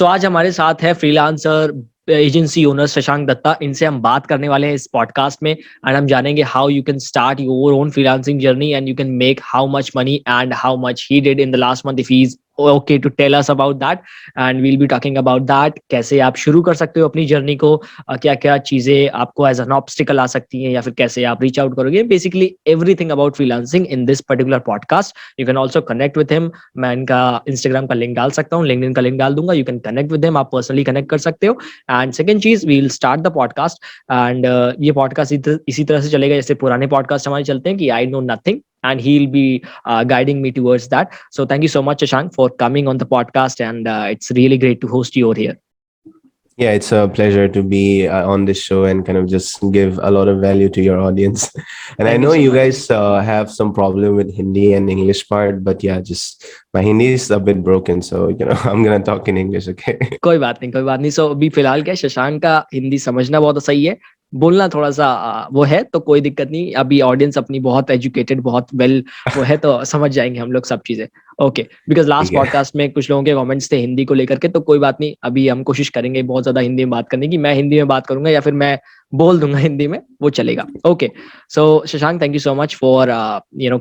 सो आज हमारे साथ है freelancer agency owner Shashank Datta. इनसे हम बात करने वाले हैं इस पॉडकास्ट में एंड हम जानेंगे how you can start your own freelancing journey and you can make how much money and how much he did in the last month if he is okay to tell us about that. And we'll be talking about that, कैसे आप शुरू कर सकते हो अपनी journey को, क्या क्या चीजें आपको एज एन ऑब्स्टिकल आ सकती हैं या फिर कैसे आप रीच आउट करोगे. Basically everything about freelancing in this particular podcast. You can also connect with him. मैं इनका इंस्टाग्राम का लिंक डाल सकता हूँ, लिंक्डइन का लिंक डाल दूंगा. You can connect with him, आप पर्सनली कनेक्ट कर सकते हो. एंड सेकंड चीज, we will start the podcast. And ये पॉडकास्ट इसी तरह से चलेगा जैसे पुराने पॉडकास्ट हमारे चलते हैं कि I know nothing and he'll be guiding me towards that. So thank you so much, Shashank, for coming on the podcast, and it's really great to host you over here. Yeah, it's a pleasure to be on this show and kind of just give a lot of value to your audience. And I Thank you know so you much. guys have some problem with Hindi and English part, but yeah, just my Hindi is a bit broken, so I'm gonna talk in English, okay? कोई बात नहीं, कोई बात नहीं. सो अभी फिलहाल क्या, शशांक का हिंदी समझना बहुत सही है, बोलना थोड़ा सा वो है, तो कोई दिक्कत नहीं. अभी ऑडियंस अपनी बहुत एजुकेटेड, बहुत वेल वो है, तो समझ जाएंगे हम लोग सब चीजें. ओके, बिकॉज लास्ट ठीक है. पॉडकास्ट में कुछ लोगों के कमेंट्स थे हिंदी को लेकर के, तो कोई बात नहीं, अभी हम कोशिश करेंगे बहुत ज्यादा हिंदी में बात करने की. मैं हिंदी में बात करूंगा या फिर मैं बोल दूंगा हिंदी में, वो चलेगा. Okay, so Shashank, thank you so much for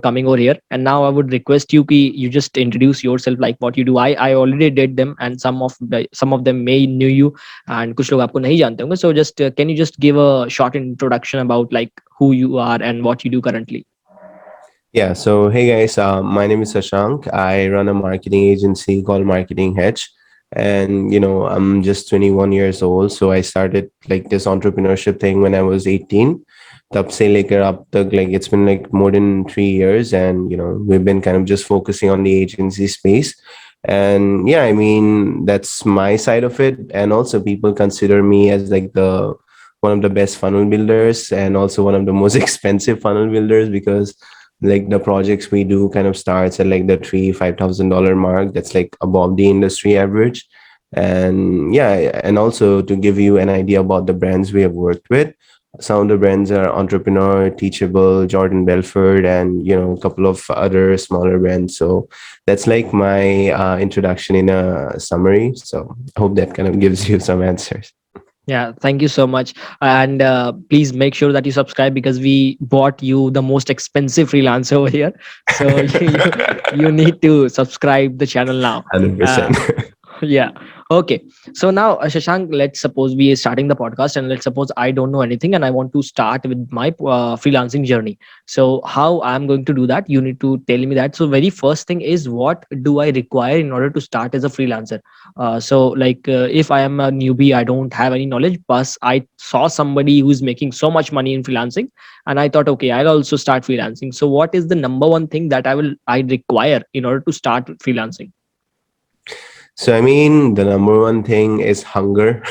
coming over here. And now I would request you कि you just introduce yourself, like what you do. I already did them, and some of them may knew you, and कुछ लोग आपको नहीं जानते होंगे. So just can you just give a short introduction about like who you are and what you do currently? Yeah, so hey guys, my name is Sashank. I run a marketing agency called Marketing Hedge. And I'm just 21 years old, so I started like this entrepreneurship thing when I was 18. Tab se lekar ab tak, like it's been like more than 3 years, and we've been kind of just focusing on the agency space. And yeah, I mean, that's my side of it. And also people consider me as like the one of the best funnel builders and also one of the most expensive funnel builders, because like the projects we do kind of starts at like the $3,000-5,000 mark. That's like above the industry average. And yeah, and also to give you an idea about the brands we have worked with, some of the brands are Entrepreneur, Teachable, Jordan Belfort, and a couple of other smaller brands. So that's like my introduction in a summary. So I hope that kind of gives you some answers. Yeah, thank you so much. And please make sure that you subscribe because we bought you the most expensive freelancer over here. So you need to subscribe the channel now. 100%. Yeah. Okay. So now, Shashank, let's suppose we are starting the podcast, and let's suppose I don't know anything and I want to start with my freelancing journey. So how I'm going to do that? You need to tell me that. So very first thing is, what do I require in order to start as a freelancer? So like if I am a newbie, I don't have any knowledge, but I saw somebody who's making so much money in freelancing, and I thought, okay, I'll also start freelancing. So what is the number one thing that I require in order to start freelancing? So, I mean, the number one thing is hunger.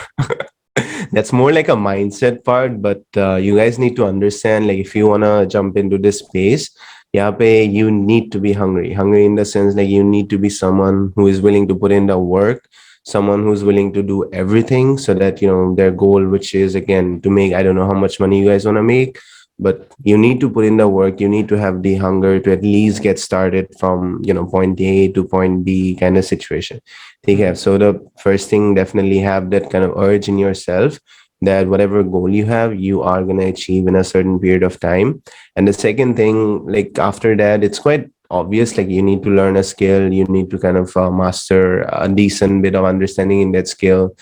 That's more like a mindset part, but you guys need to understand, like, if you want to jump into this space, yeah, you need to be hungry. Hungry in the sense, like, you need to be someone who is willing to put in the work, someone who's willing to do everything so that, their goal, which is, again, to make, I don't know how much money you guys want to make, but you need to put in the work. You need to have the hunger to at least get started from point A to point B kind of situation. Okay, so the first thing, definitely have that kind of urge in yourself that whatever goal you have, you are going to achieve in a certain period of time. And the second thing, like after that, it's quite obvious, like you need to learn a skill. You need to kind of master a decent bit of understanding in that skill,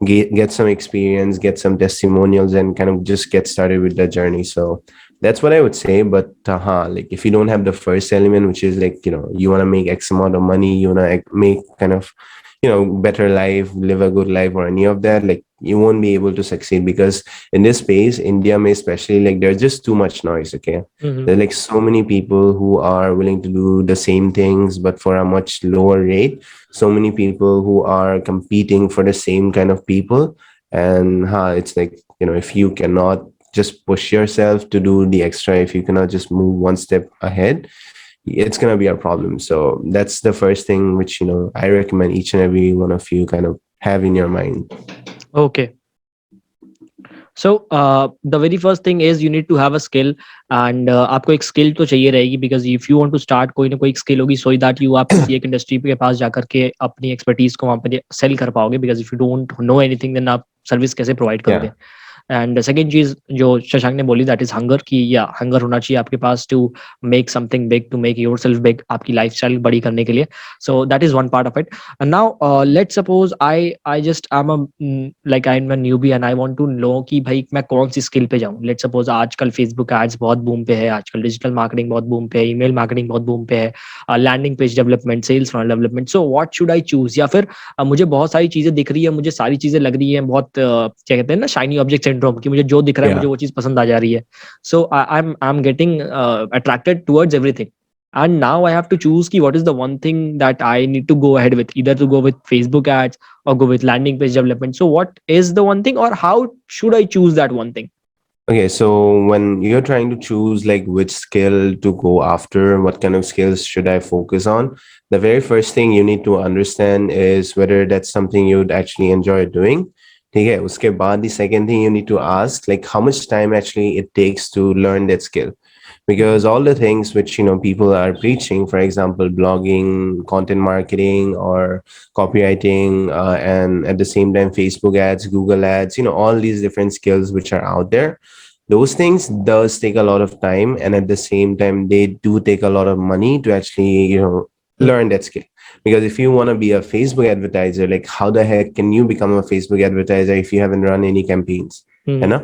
get some experience, get some testimonials, and kind of just get started with the journey. So that's what I would say. But like if you don't have the first element, which is like, you want to make X amount of money, you want to make kind of, better life, live a good life, or any of that, like you won't be able to succeed, because in this space, India may especially, like there's just too much noise. Okay. Mm-hmm. There are like so many people who are willing to do the same things, but for a much lower rate. So many people who are competing for the same kind of people. And it's like, if you cannot just push yourself to do the extra, if you cannot just move one step ahead, it's going to be a problem. So that's the first thing which, I recommend each and every one of you kind of have in your mind. Okay. So the very first thing is you need to have a skill and आपको एक skill तो चाहिए रहेगी because if you want to start कोई ना कोई skill होगी सो that you आप किसी एक इंडस्ट्री के पास जाकर के अपनी एक्सपर्टीज को वहाँ पर सेल कर पाओगे because if you don't know anything then आप सर्विस कैसे प्रोवाइड करोगे. Yeah. एंड सेकंड चीज जो शशांक ने बोली दैट इज हंगर कि या हंगर होना चाहिए आपके पास to make something big to make yourself big आपकी लाइफस्टाइल बड़ी करने के लिए. So that is one part of it. Now let suppose I just I am like I am a newbie and I want to know कि भाई मैं कौन सी स्किल पे जाऊं. लेट सपोज आजकल फेसबुक एड्स बहुत बूम पे है, आजकल डिजिटल मार्केटिंग बहुत बूम पे है, ईमेल मार्केटिंग बहुत बूम पे है, landing page development, sales funnel development. So what should I choose? या फिर मुझे बहुत सारी चीजें दिख रही है, मुझे सारी चीजें लग रही हैं बहुत क्या कहते हैं ना शाइनी ऑब्जेक्ट सिंड्रोम कि मुझे जो दिख रहा है मुझे Yeah. वो चीज पसंद आ जा रही है. So I am getting attracted towards everything and now I have to choose ki what is the one thing that I need to go ahead with, either to go with Facebook ads or go with landing page development. So what is the one thing or how should I choose that one thing? Okay, so when you're trying to choose like which skill to go after, what kind of skills should I focus on, the very first thing you need to understand is whether that's something you would actually enjoy doing. Okay, uske baad the second thing you need to ask, like how much time actually it takes to learn that skill. Because all the things which people are preaching, for example, blogging, content marketing, or copywriting, and at the same time Facebook ads, Google ads, all these different skills which are out there, those things does take a lot of time, and at the same time they do take a lot of money to actually learn that skill. Because if you want to be a Facebook advertiser, like how the heck can you become a Facebook advertiser if you haven't run any campaigns? You Mm-hmm. know,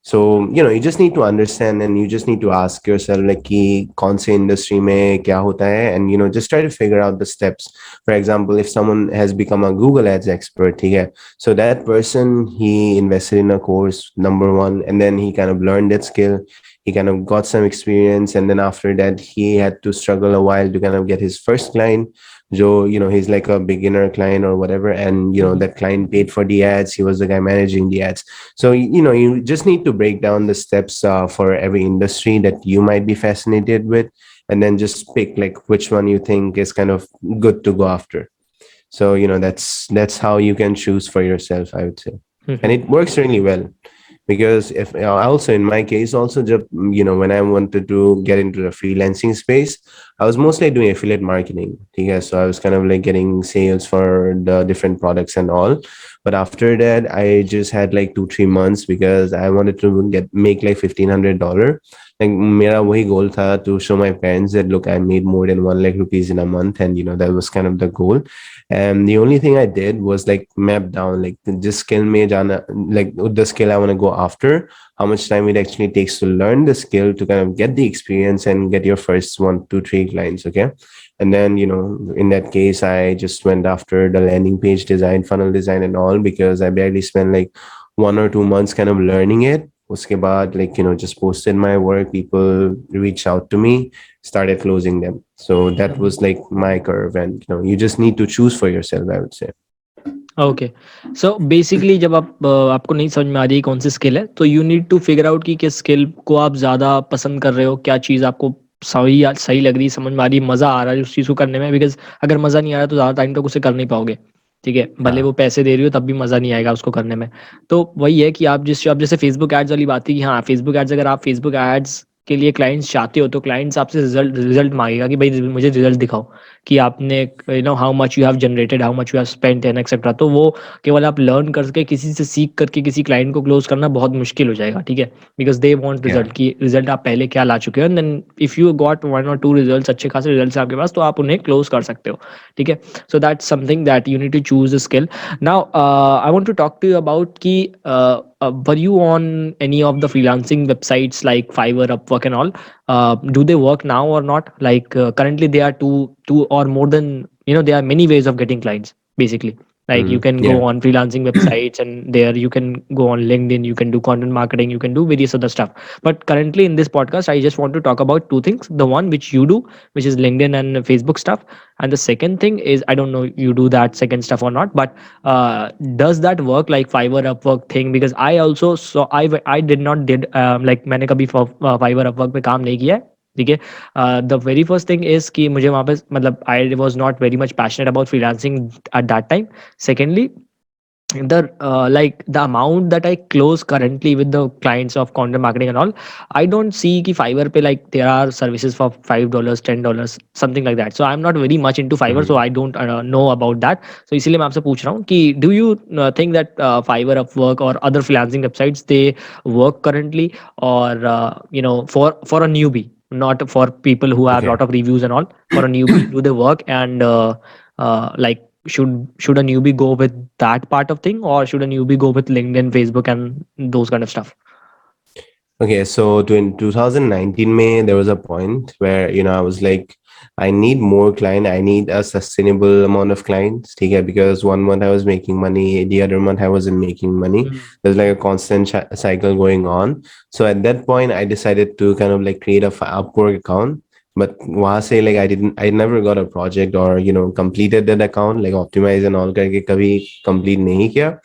so you just need to understand, and you just need to ask yourself like कि कौन से industry में क्या होता है, and just try to figure out the steps. For example, if someone has become a Google Ads expert, ठीक है, so that person, he invested in a course, number one, and then he kind of learned that skill. He kind of got some experience, and then after that he had to struggle a while to kind of get his first client. So he's like a beginner client or whatever, and Mm-hmm. that client paid for the ads. He was the guy managing the ads. So you just need to break down the steps for every industry that you might be fascinated with, and then just pick like which one you think is kind of good to go after. So that's how you can choose for yourself, I would say, and Mm-hmm. it works really well. Because if also in my case also, when I wanted to get into the freelancing space, I was mostly doing affiliate marketing. Yeah, so I was kind of like getting sales for the different products and all. But after that, I just had like 2-3 months because I wanted to make like $1,500. Like mera wahi goal tha to show my parents that look, I made more than 1 lakh rupees in a month, and that was kind of the goal. And the only thing I did was like map down like this skill mein jana, like the skill I want to go after, how much time it actually takes to learn the skill to kind of get the experience and get your first 1, 2, 3 clients. Okay. And then, in that case, I just went after the landing page design, funnel design, and all, because I barely spent like 1 or 2 months kind of learning it. Uske baad, like, just posted my work, people reached out to me, started closing them. So that was like my curve. And, you just need to choose for yourself, I would say. Okay. So basically जब आपको नहीं समझ में आ रही है कौन सी skill है तो you need to figure out कि किस स्किल को आप ज़्यादा पसंद कर रहे हो, क्या चीज़ आपको सही लग रही है, समझ में आ रही है, मज़ा आ रहा है उस चीज़ को करने में. बिकॉज अगर मज़ा नहीं आ रहा तो ज़्यादा टाइम तक उसे कर नहीं पाओगे. ठीक है, भले वो हाँ. पैसे दे रही हो तब भी मज़ा नहीं आएगा उसको करने में. तो वही है कि आप जैसे फेसबुक एड्स वाली बात थी कि हाँ फेसबुक एड्स, अगर आप फेसबुक एड्स के लिए क्लाइंट्स चाहते हो तो क्लाइंट्स आपसे रिजल्ट मांगेगा कि भाई मुझे रिजल्ट दिखाओ कि आपने how much you have generated, how much you have spent and etcetera. तो वो केवल आप लर्न करके किसी से सीख करके किसी क्लाइंट को क्लोज करना बहुत मुश्किल हो जाएगा. ठीक है, because they want Yeah. Result कि रिजल्ट आप पहले क्या ला चुके हो, and then if you got 1 or 2 result, अच्छे खासे रिजल्ट आपके पास, तो आप उन्हें क्लोज कर सकते हो. ठीक है, so that's something that you need to choose the skill. Now I want to talk to you about कि were you on any of the freelancing websites like Fiverr, Upwork and all? Do they work now or not? Like currently they are two or more than, there are many ways of getting clients basically. Like you can go Yeah. on freelancing websites and there you can go on LinkedIn, you can do content marketing, you can do various other stuff. But currently in this podcast I just want to talk about two things: the one which you do, which is LinkedIn and Facebook stuff, and the second thing is, I don't know you do that second stuff or not, but does that work like Fiverr, Upwork thing? Because I also saw, I did not did like मैंने कभी Fiverr, Upwork पे काम नहीं किया है. ठीक है, the very first thing is कि मुझे वहाँ पे मतलब I was not very much passionate about freelancing at that time. Secondly like the amount that I close currently with the clients of content marketing and all, I don't see ki Fiverr pe like there are services for $5, $10, something like that. So I'm not very much into Fiverr, so Mhm. I don't know about that. So इसीलिए मैं आपसे पूछ रहा हूँ कि do you think that Fiverr, Upwork or other freelancing websites they work currently, or for a newbie, not for people who have a Okay. lot of reviews and all, for a newbie, do they work? And like should a newbie go with that part of thing, or should a newbie go with LinkedIn, Facebook, and those kind of stuff? Okay, so in 2019 May, there was a point where, I was like, I need more client. I need a sustainable amount of clients. Okay, because 1 month I was making money, the other month I wasn't making money. Mm, There's like a constant cycle going on. So at that point, I decided to kind of like create a Upwork account. But वहाँ से like I never got a project or completed that account, like optimize and all करके कभी complete नहीं किया.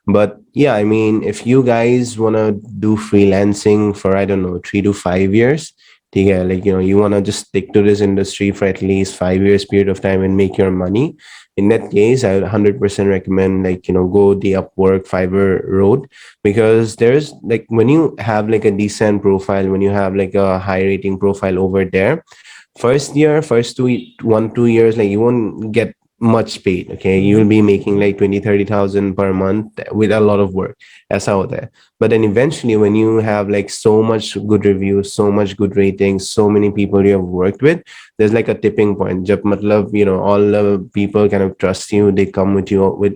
But yeah, I mean, if you guys want to do freelancing for, I don't know, 3 to 5 years, yeah, like, you want to just stick to this industry for at least 5 years period of time and make your money. In that case, I would 100% recommend, like, go the Upwork Fiverr road, because there's like, when you have like a decent profile, when you have like a high rating profile over there, first year, first 2 years, like you won't get much paid. Okay, you'll mhm, be making like 20-30 thousand per month with a lot of work. That's out there. But then eventually, when you have like so much good reviews, so much good ratings, so many people you have worked with, there's like a tipping point. Jab matlab, all the people kind of trust you, they come with you with,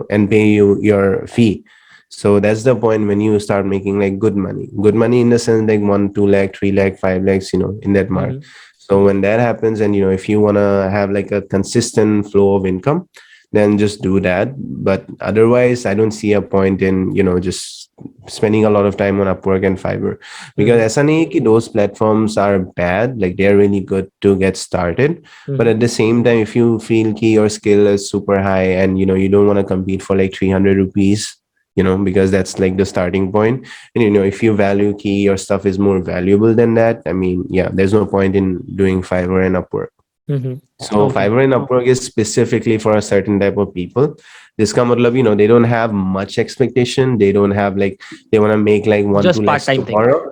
and pay you your fee. So that's the point when you start making like good money in the sense like 1, 2 lakh, 3 lakh, 5 lakhs, in that mark. mhm, So when that happens, and if you want to have like a consistent flow of income, then just do that. But otherwise, I don't see a point in just spending a lot of time on Upwork and Fiverr, because mhm, ऐसा नहीं है कि those platforms are bad. Like, they're really good to get started. But mhm, at the same time, if you feel ki your skill is super high, and you don't want to compete for like 300 rupees, because that's like the starting point, and if you value key, your stuff is more valuable than that, I mean, yeah, there's no point in doing Fiverr and Upwork. mhm. So Okay. Fiverr and Upwork is specifically for a certain type of people. This ka matlab, they don't have much expectation. They don't have like, they want to make like one two Just lakhs part-time thing. tomorrow.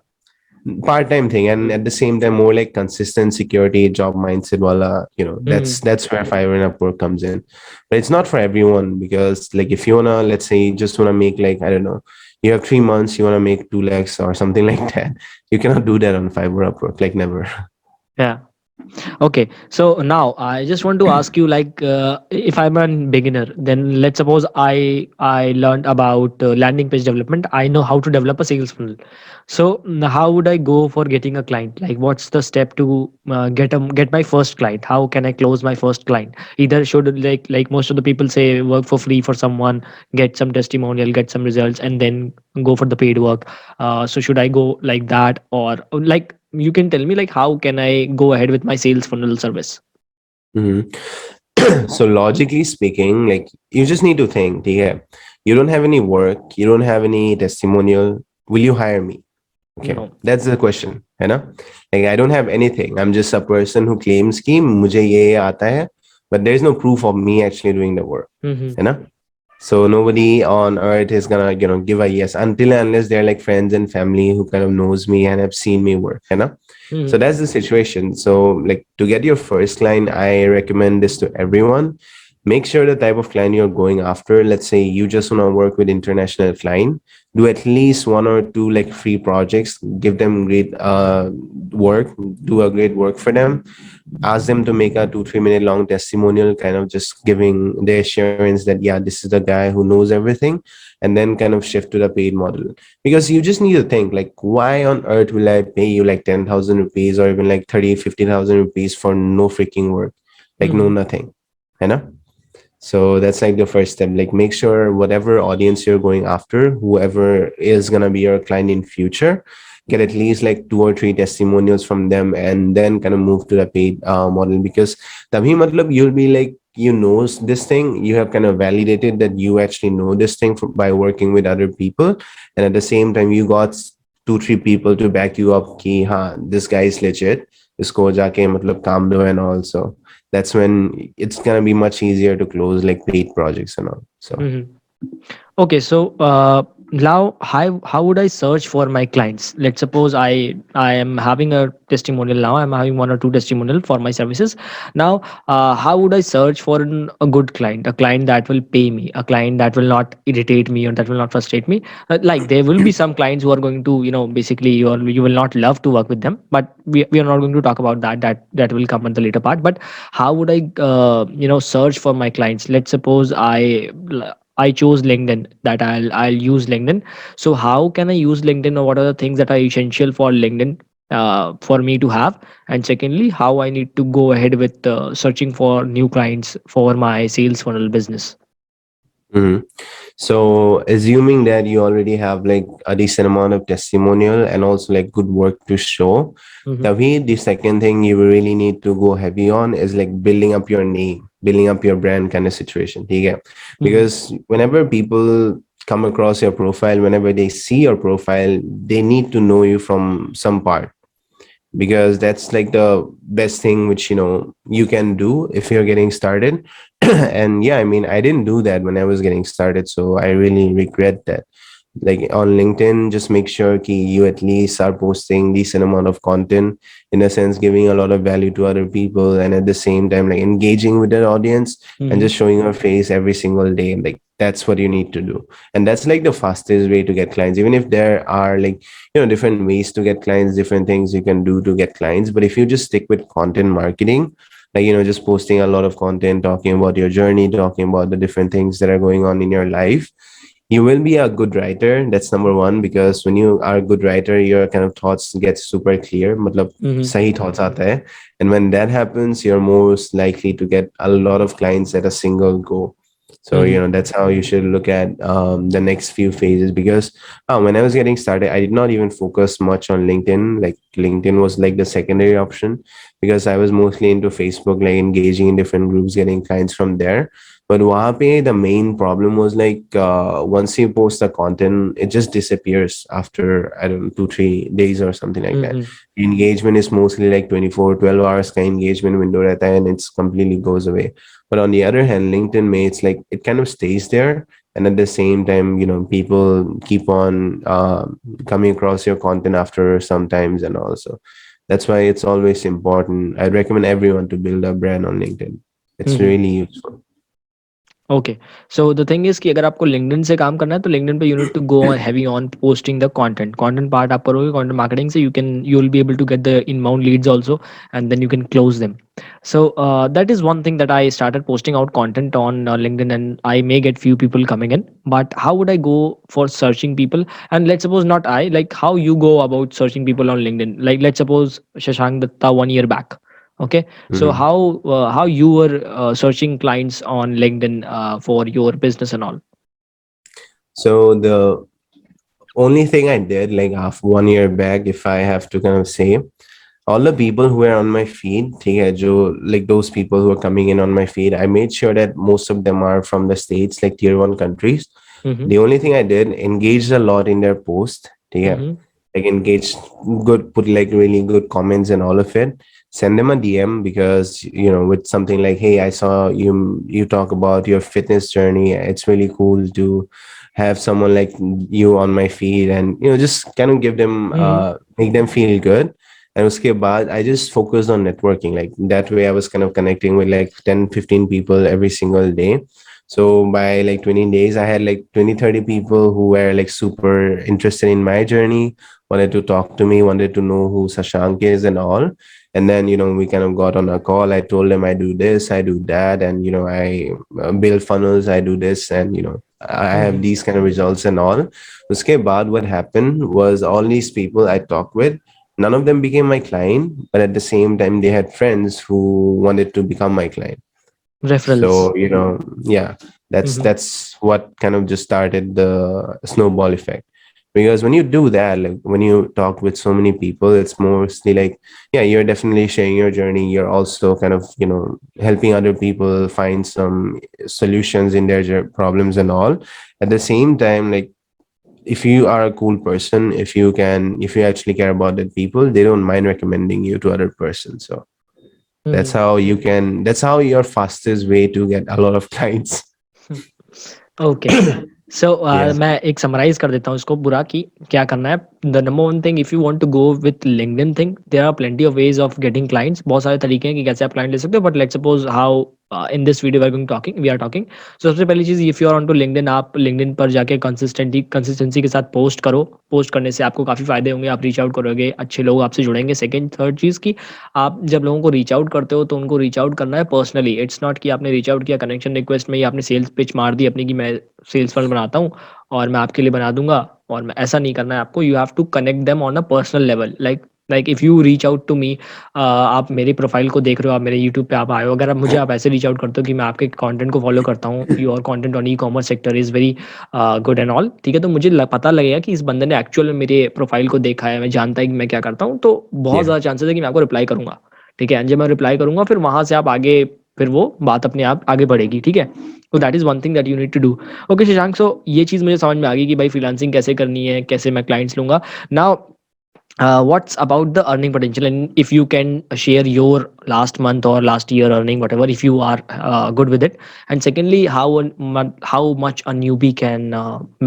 Part-time thing, and at the same time more like consistent security job mindset, wala, Mhm, that's where Fiverr and Upwork comes in. But it's not for everyone, because like, if you wanna, let's say, you just want to make like, I don't know, you have 3 months, you want to make 2 lakhs or something like that, you cannot do that on Fiverr, Upwork, like, never. yeah. Okay, so now I just want to ask you, like, if I'm a beginner, then let's suppose I learned about landing page development. I know how to develop a sales funnel. So how would I go for getting a client? Like, what's the step to get my first client? How can I close my first client? Either should, like most of the people say, work for free for someone, get some testimonial, get some results, and then go for the paid work. So should I go like that, or like, you can tell me like how can I go ahead with my sales funnel service? Mhm. So logically speaking, like, you just need to think, yeah, you don't have any work, you don't have any testimonial, will you hire me? Okay, No. that's the question, है ना? Like, I don't have anything. I'm just a person who claims कि मुझे ये आता है, but there is no proof of me actually doing the work, Mm-hmm. है ना? So nobody on earth is gonna, give a yes, until and unless they're like friends and family who kind of knows me and have seen me work, you know? So Mm-hmm. that's the situation. So, like, to get your first client, I recommend this to everyone. Make sure the type of client you're going after. Let's say you just want to work with international client. Do at least 1 or 2 like free projects. Give them great work. Do a great work for them. Ask them to make a 2-3 minute long testimonial, kind of just giving the assurance that, yeah, this is the guy who knows everything, and then kind of shift to the paid model. Because you just need to think, like, why on earth will I pay you like 10,000 rupees or even like 30-50,000 rupees for no freaking work, like, no Mm-hmm. nothing, you know? So that's like the first step. Like, make sure whatever audience you're going after, whoever is gonna be your client in future, get at least like 2 or 3 testimonials from them, and then kind of move to the paid model. Because tabhi matlab, you'll be like, this thing, you have kind of validated that you actually know this thing by working with other people, and at the same time you got 2-3 people to back you up ki ha, this guy is legit, isko jaake matlab kaam do. And also, that's when it's gonna be much easier to close like paid projects and all. So Mm-hmm. Okay, so now how would I search for my clients? Let's suppose I am having a testimonial now. I'm having one or two testimonial for my services. Now, how would I search for a good client, a client that will pay me, a client that will not irritate me or that will not frustrate me? Like there will be some clients who are going to, basically you will not love to work with them, but we are not going to talk about that. That will come in the later part. But how would I, search for my clients? Let's suppose I chose LinkedIn, that I'll use LinkedIn. So how can I use LinkedIn, or what are the things that are essential for LinkedIn for me to have? And secondly, how I need to go ahead with searching for new clients for my sales funnel business. Mhm. So, assuming that you already have like a decent amount of testimonial and also like good work to show, Mm-hmm. the second thing you really need to go heavy on is like building up your name, building up your brand kind of situation. Yeah. Mm-hmm. Because whenever people come across your profile, whenever they see your profile, they need to know you from some part, because that's like the best thing which you can do if you're getting started. And yeah, I mean, I didn't do that when I was getting started, so I really regret that. Like on LinkedIn, just make sure ki you at least are posting decent amount of content, in a sense giving a lot of value to other people, and at the same time like engaging with their audience and Mm-hmm. just showing your face every single day. Like that's what you need to do, and that's like the fastest way to get clients. Even if there are like different ways to get clients, different things you can do to get clients, but if you just stick with content marketing, like just posting a lot of content, talking about your journey, talking about the different things that are going on in your life, you will be a good writer. That's number one, because when you are a good writer, your kind of thoughts get super clear, matlab Mm-hmm. sahi thoughts aata hai. And when that happens, you're most likely to get a lot of clients at a single go. So Mm-hmm. that's how you should look at the next few phases. Because when I was getting started, I did not even focus much on LinkedIn. Like LinkedIn was like the secondary option, because I was mostly into Facebook, like engaging in different groups, getting clients from there. But वहाँ पे the main problem was like once you post the content, it just disappears after, I don't know, 2 3 days or something like that. Mm-hmm. Engagement is mostly like 24 12 hours का engagement window रहता है, and it's completely goes away. But on the other hand, LinkedIn mates, like it kind of stays there, and at the same time, people keep on coming across your content after sometimes, and also that's why it's always important. I recommend everyone to build a brand on LinkedIn. It's Mm-hmm. really useful. Okay so the thing is कि अगर आपको LinkedIn से काम करना है तो LinkedIn पे you need to go heavy on posting the content part आप करोगे कंटेंट मार्केटिंग से you will be able to get the inbound leads also and then you can close them so that is one thing that I started posting out content on LinkedIn, and I may get few people coming in. But how would I go for searching people? And let's suppose not I, like how you go about searching people on LinkedIn, like let's suppose Shashank Datta 1 year back. Okay, so Mhm. how you were searching clients on LinkedIn for your business and all? So the only thing I did like half 1 year back, if I have to kind of say, all the people who were on my feed, ठीक है, like those people who are coming in on my feed, I made sure that most of them are from the States, like tier one countries. Mm-hmm. The only thing I did, engaged a lot in their post. Yeah. Mm-hmm. Like engaged good, put like really good comments and all of it. Send them a DM, because with something like, hey, I saw you talk about your fitness journey. It's really cool to have someone like you on my feed, and just kind of give them Mm-hmm. make them feel good. And uske baad, I just focused on networking. Like that way I was kind of connecting with like 10 15 people every single day. So by like 20 days, I had like 20 30 people who were like super interested in my journey, wanted to talk to me, wanted to know who Sashank is and all. And then, we kind of got on a call. I told them I do this, I do that, and, I build funnels, I do this, and, I have Mm-hmm. these kind of results and all. Uske baad, what happened was all these people I talked with, none of them became my client, but at the same time, they had friends who wanted to become my client. Referrals. So yeah, that's Mm-hmm. that's what kind of just started the snowball effect. Because when you do that, like when you talk with so many people, it's mostly like, yeah, you're definitely sharing your journey, you're also kind of helping other people find some solutions in their problems and all. At the same time, like if you are a cool person, if you actually care about the people, they don't mind recommending you to other persons. So Mm-hmm. that's how your fastest way to get a lot of clients. Okay. So Yes. मैं एक summarise कर देता हूँ इसको पूरा कि क्या करना है. The number one thing, if you want to go with LinkedIn thing, there are plenty of ways of getting clients. बहुत सारे तरीके हैं कि कैसे आप क्लाइंट ले सकते हो, but let's suppose how in this video we are talking. So सबसे पहली चीज़, if you are on to LinkedIn, आप लिंक्डइन पर जाके कंसिस्टेंसी के साथ पोस्ट करो. पोस्ट करने से आपको काफ़ी फायदे होंगे, आप रीच आउट करोगे, अच्छे लोग आपसे जुड़ेंगे. सेकंड थर्ड चीज़ की, आप जब लोगों को रीच आउट करते हो तो उनको रीच आउट करना है पर्सनली. इट्स नॉट कि आपने रीच आउट किया कनेक्शन रिक्वेस्ट में, या आपने सेल्स पिच मार दी अपनी कि मैं सेल्स फंड बनाता हूँ और मैं आपके लिए बना दूंगा, और मैं ऐसा नहीं करना है आपको. You have to connect them on a personal level. Like if you reach out to me, आप मेरी प्रोफाइल को देख रहे हो, आप मेरे यूट्यूब पे आप आए हो, अगर आप मुझे आप ऐसे रीच आउट करते हो कि मैं आपके कंटेंट को फॉलो करता हूँ, your content on e commerce sector is very good and all, ठीक है, तो मुझे पता लगेगा कि इस बंदे ने एक्चुअल में मेरे प्रोफाइल को देखा है, मैं जानता है कि मैं क्या करता हूँ, तो बहुत Yeah. ज़्यादा चांसेस है कि मैं आपको रिप्लाई करूँगा. ठीक है, जब मैं रिप्लाई करूँगा फिर वहाँ से आप आगे, फिर वो बात अपने आप आगे बढ़ेगी. ठीक है, तो that is one thing that you need to do. Okay Shashank, so ये चीज़ मुझे समझ में आ गई कि भाई फ्रीलांसिंग कैसे करनी है, कैसे मैं क्लाइंट्स लूँगा. Now what's about the earning potential, and if you can share your last month or last year earning, whatever, if you are good with it. And secondly, how much a newbie can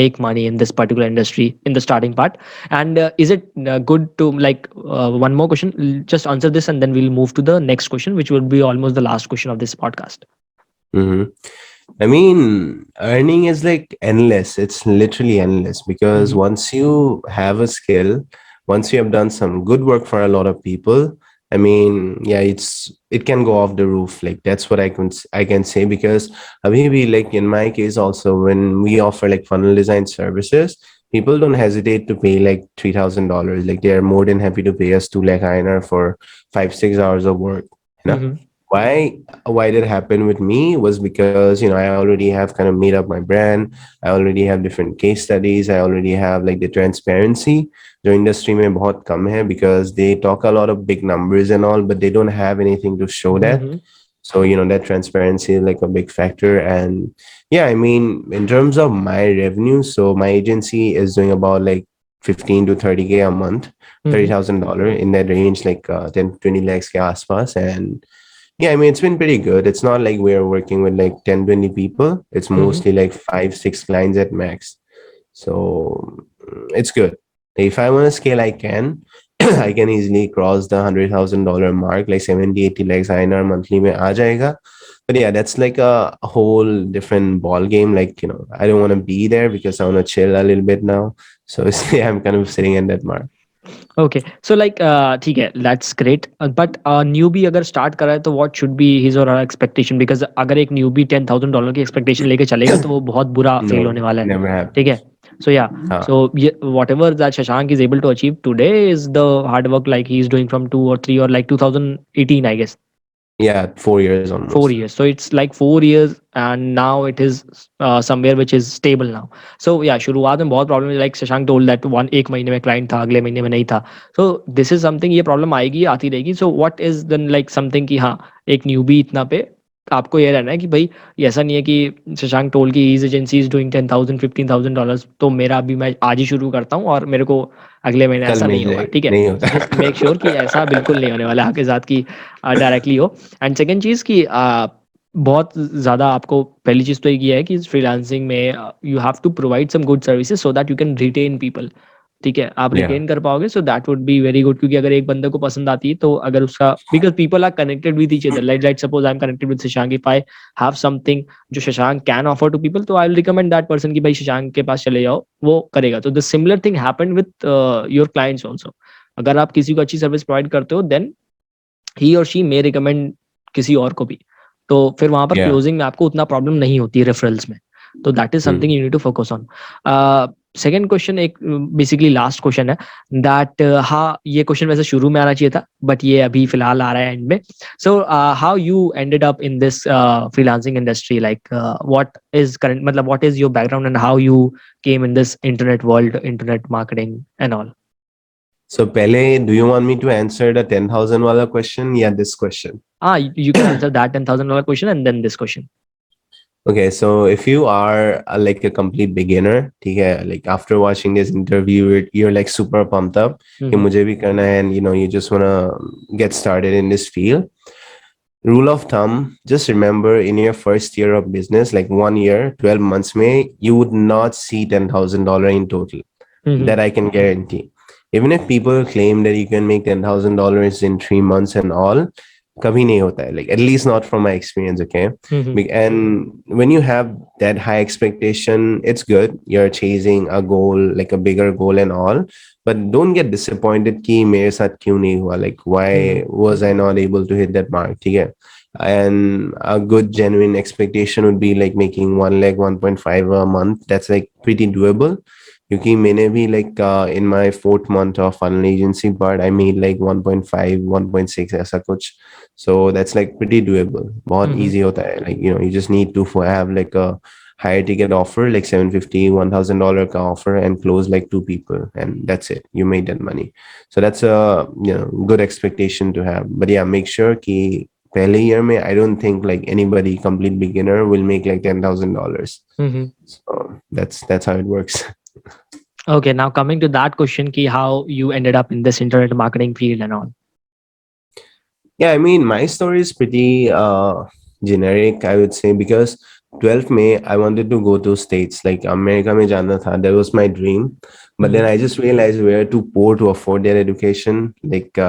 make money in this particular industry in the starting part. And is it good to, like, one more question, just answer this and then we'll move to the next question, which will be almost the last question of this podcast. Hmm. I mean, earning is like endless. It's literally endless because Mm-hmm. once you have a skill, once you have done some good work for a lot of people, I mean, yeah, it can go off the roof. Like that's what I can say because maybe like in my case also when we offer like funnel design services, people don't hesitate to pay like $3,000. Like they are more than happy to pay us 2 lakh INR for 5-6 hours of work. You know? Mm-hmm. Why that happened with me was because I already have kind of made up my brand. I already have different case studies. I already have like the transparency. The industry mein bahut kam hai because they talk a lot of big numbers and all, but they don't have anything to show that. Mm-hmm. So that transparency is like a big factor. And yeah, I mean, in terms of my revenue, so my agency is doing about like 15 to 30K a month, Mm-hmm. $30,000 in that range, like 10 to 20 lakhs ke aaspas. And yeah, I mean, it's been pretty good. It's not like we're working with like 10, 20 people. It's Mm-hmm. mostly like 5, 6 clients at max. So it's good. If I want to scale, I can. I can easily cross the $100,000 mark, like 70, 80 lakhs INR monthly mein aa jayega. But yeah, that's like a whole different ball game. Like, I don't want to be there because I want to chill a little bit now. So yeah, I'm kind of sitting at that mark. Okay, so like ठीक है, that's great. But newbie अगर start कर रहा है तो what should be his और हर expectation, because अगर एक न्यूबी $10,000 की एक्सपेक्टेशन लेके चलेगा तो वो बहुत बुरा फेल होने No, वाला है. never ठीक है, happens. So yeah, Huh. So whatever that Shashank is able to achieve today is the hard work, like he is doing from 2 or 3 or like 2018, I guess. Yeah, 4 years 4 almost. years, so it's like 4 years, and now it is somewhere which is stable now. So yeah, शुरुआत में बहुत problem, like Shashank told that one, एक महीने में client था, अगले महीने में नहीं था. So this is something, ये प्रॉब्लम आएगी, आती रहेगी. So what is then like something कि हाँ, एक न्यूबी इतना पे आपको ये रहना है कि भाई, ये ऐसा नहीं है कि शशांक टोल की हीज एजेंसी इज डूइंग 10,000 $15,000, तो मेरा अभी मैं आज ही शुरू करता हूँ और मेरे को अगले महीने, कल ऐसा नहीं मिल होगा. जाएगी ठीक है, नहीं सो जस्ट होता. मेक श्योर कि ऐसा बिल्कुल नहीं होने वाला है आपके साथ कि डायरेक्टली हो. एंड सेकेंड चीज़ कि बहुत ज़्यादा आपको, पहली चीज़ तो ये है कि फ्रीलांसिंग में you have to provide some good services so that you can retain people. ठीक है, आप Yeah, रिटेन कर पाओगे, so that would be very good, क्योंकि अगर एक बंदे को पसंद आती है तो अगर उसका, because people are connected with each other, like suppose I am connected with Shashank, if I have something जो Shashank can offer to people, तो I will recommend that person कि भाई शशांक के पास चले जाओ, वो करेगा. तो the similar thing happened with your clients also. अगर आप किसी को अच्छी सर्विस प्रोवाइड करते हो, देन ही और शी मे रिकमेंड किसी और को भी, तो फिर वहां पर yeah. क्लोजिंग में आपको उतना प्रॉब्लम नहीं होती है रेफरल्स में. तो that is something Hmm. You need to focus on. Second question एक बेसिकली लास्ट क्वेश्चन है, दैट हाँ, ये क्वेश्चन वैसे शुरू में आना चाहिए था, बट ये अभी फिलहाल आ रहा है एंड में. So how you ended up in this freelancing industry, like what is current, मतलब what is your background and how you came in this internet world, internet marketing and all. So, Pele, do you want me to answer the 10,000 wala question? Yeah, this question. You can answer that $10,000 question and then this question. Okay, so if you are like a complete beginner, okay, like after watching this interview, you're like super pumped up. कि Mm-hmm. मुझे भी करना है, and you just wanna get started in this field. rule of thumb, just remember in your first year of business, like 1 year, 12 months may, you would not see $10,000 in total. Mhm. That I can guarantee. Even if people claim that you can make $10,000 in 3 months and all, kabhi nahi hota hai. Like, at least not from my experience, okay? Mhm. And when you have that high expectation, it's good. You're chasing a goal, like a bigger goal and all. But don't get disappointed ki mere saath kyun nahi hua? Like, why Mhm. was I not able to hit that mark? Okay? And a good genuine expectation would be like making 1 lakh 1.5 a month. That's like pretty doable. क्योंकि मैंने भी like in my fourth month of funnel agency part I made like 1.5 1.6 ऐसा कुछ. So that's like pretty doable. बहुत Mhm. easy होता है. Like, you just need to have like a higher ticket offer, like 750 $1,000 का offer, and close like two people, and that's it. You made that money. So that's a good expectation to have. But yeah, make sure कि पहले year में I don't think like anybody complete beginner will make like $10,000. Mhm. So that's how it works. Okay, now coming to that question, ki how you ended up in this internet marketing field and all. Yeah, I mean, my story is pretty generic, I would say, because 12th May, I wanted to go to States, like America mein jana tha. That was my dream. But then Mhm. I just realized we were too poor to afford their education. Like,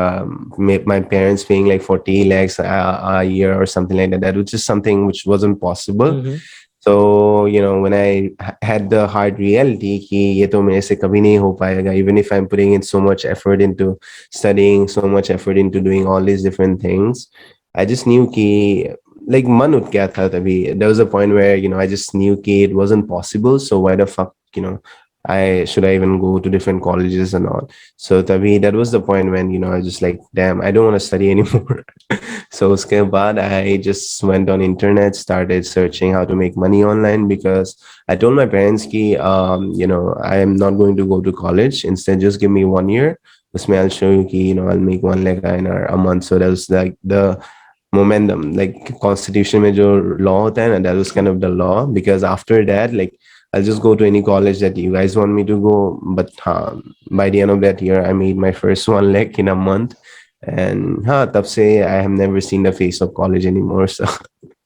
my parents paying like 40 lakhs a year or something like that. That was just something which wasn't possible. Mhm. So, when I had the hard reality कि ये तो मेरे से कभी नहीं हो पाएगा, even if I'm putting in so much effort into studying, so much effort into doing all these different things, I just knew कि like मन उठ गया था तभी. There was a point where, I just knew कि it wasn't possible. So why the fuck, I even go to different colleges and all. So तभी that was the point when, I was just like, damn, I don't want to study anymore. So uske baad, I just went on internet, started searching how to make money online, because I told my parents ki, I am not going to go to college. Instead, just give me 1 year. Usme I'll show you ki, I'll make 1 lakh INR a month. So that was like the momentum, like constitution mein jo law hota hai na, that was kind of the law. Because after that, like, I'll just go to any college that you guys want me to go. But by the end of that year, I made my first 1 lakh in a month. And tab se I have never seen the face of college anymore. So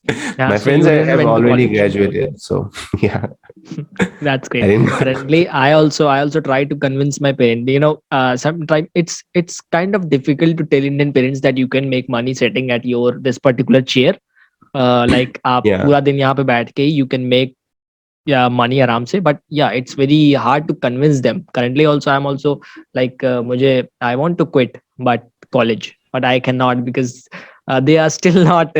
Yeah, my so friends you didn't have went to already college. graduated. So yeah, That's I great. didn't. Currently, I also try to convince my parent. Sometimes it's kind of difficult to tell Indian parents that you can make money sitting at your this particular chair. Like आप Yeah, पूरा दिन यहाँ पे बैठ के you can make money आराम से. But yeah, it's very hard to convince them. Currently, also I'm also like मुझे I want to quit but college, but I cannot because they are still not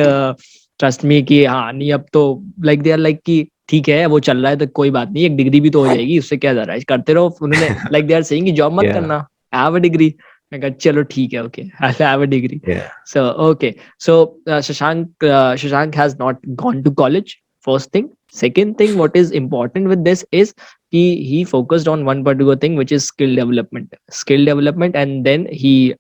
trust me कि हाँ नहीं अब तो like they are like कि ठीक है वो चल रहा है तो कोई बात नहीं एक डिग्री भी तो हो जाएगी उससे क्या जा रहा है करते रहो उन्होंने like they are saying कि जॉब मत yeah, करना have a degree. मैं कहा चलो ठीक है okay I'll have a degree. yeah, So okay, so Shashank has not gone to college. First thing. Second thing, what is important with this is he focused on one particular thing, which is skill development. And then he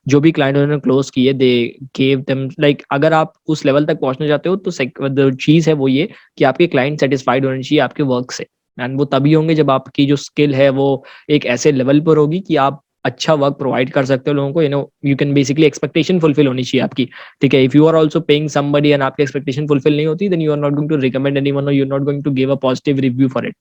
जो भी client उन्होंने close किए they gave them like अगर आप उस level तक पहुंचना चाहते हो तो जो चीज है वो ये कि आपके क्लाइंट सेटिस्फाइड होने चाहिए आपके वर्क से. एंड वो तभी होंगे जब आपकी जो स्किल है वो एक ऐसे लेवल पर होगी कि आप अच्छा वर्क प्रोवाइड कर सकते हो लोगों को. You can basically expectation fulfil होनी चाहिए आपकी. ठीक है, if you are also paying somebody and आपकी एक्सपेक्टेशन फुलफिल नहीं होती then you are not going to recommend anyone or you are not going to give a positive review for it.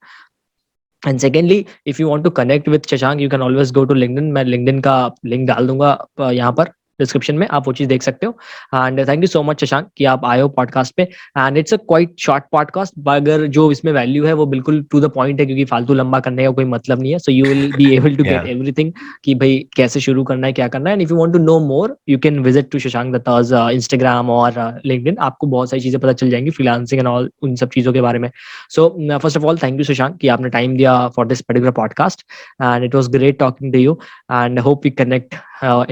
And secondly if you want to connect with Shashank you can always go to LinkedIn. मैं LinkedIn का link डाल दूंगा यहाँ पर description में, आप वो चीज देख सकते हो. And thank you so much Shashank कि आप आए हो पॉडकास्ट पे. And it's a quite short podcast अगर जो इसमें वैल्यू है वो बिल्कुल टू द पॉइंट है क्योंकि फालतू लंबा करने का कोई मतलब नहीं है. So you will be able to get yeah, everything कि भाई कैसे शुरू करना है क्या करना है. And if you want to know more you can visit to Shashank दत्ता's इंस्टाग्राम और लिंक्डइन. आपको बहुत सारी चीजें पता चल जाएंगी फ्रीलांसिंग एंड ऑल उन सब चीजों के बारे में. So first of all thank you Shashank कि आपने टाइम दिया for this particular podcast. And it was great talking to you and hope we connect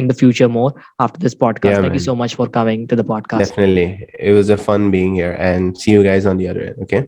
in the future more after this podcast. yeah, Thank you man. so much for coming to the podcast. Definitely, it was a fun being here, and see you guys on the other end. Okay.